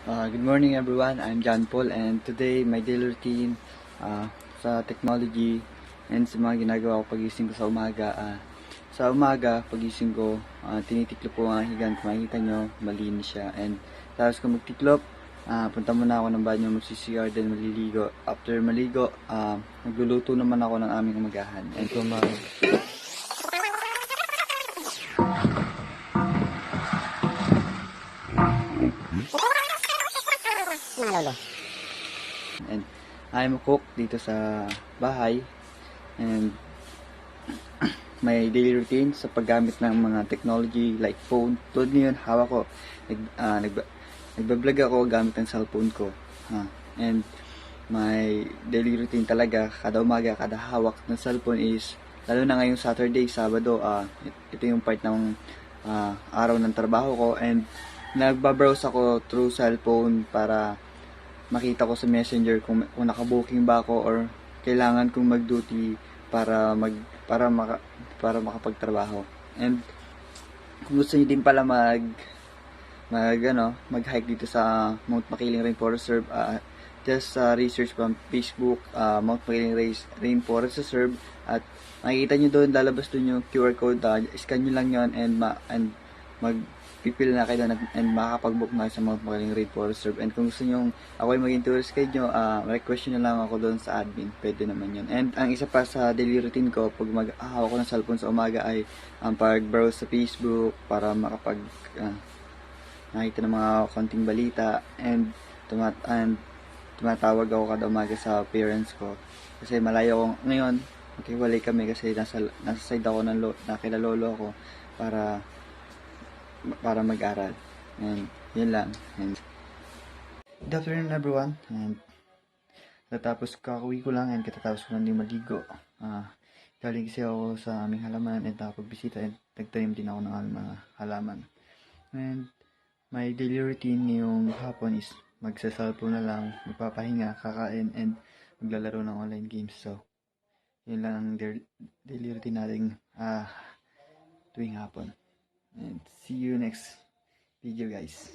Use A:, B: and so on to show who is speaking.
A: Good morning everyone, I'm John Paul and today my daily routine sa technology and sa mga ginagawa ko pagising ko sa umaga. Sa umaga, pagising ko, tinitiklop ko ang higan. Kung makikita nyo, malinis siya. And tapos kung magtiklop, punta muna ako ng banyo, magsisiyar, then maliligo. After maligo, nagluluto naman ako ng aming umagahan. And kung And I'm a cook dito sa bahay. And may daily routine sa paggamit ng mga technology like phone. Tulad ngayon, hawak ko. Nagbablog ako gamit ng cellphone ko. And my daily routine talaga, kada umaga, kada hawak ng cellphone is, lalo na ngayong Saturday, Sabado, ito yung part ng araw ng trabaho ko. And nagbabrowse ako through cellphone para makita ko sa messenger kung nakabooking ba ako or kailangan kong mag-duty para makapagtrabaho. And kung gusto niyo din pala mag-hike dito sa Mount Makiling Rainforest Reserve, just research from Facebook, Mount Makiling Rainforest Reserve, at makikita niyo doon, lalabas doon yung QR code, scan niyo lang yon and magpipil na kayo and makakapag-book na kayo sa Mount Makiling Rainforest Reserve. And kung gusto niyo ako ay maging tourist guide nyo, request nyo na lang ako doon sa admin, pwede naman yun. And ang isa pa sa daily routine ko pag mag-ahawak ko ng cellphone sa umaga ay ang pag-browse sa Facebook para nakita ng mga konting balita. And tumatawag ako kada umaga sa parents ko kasi malayo ako ngayon, maghiwalay kami kasi nasa side ako na kila lolo ako para mag-aral. And yun lang. And good afternoon everyone. And kakauwi ko lang and katatapos ko lang din maligo. Galing kasi ako sa aming halaman at nakapagbisita and nagtanim din ako ng aming mga halaman. And my daily routine ngayong hapon is magsa-cellphone na lang, magpapahinga, kakain, and maglalaro ng online games. So, yun lang ang daily routine nating tuwing hapon. And see you next video guys.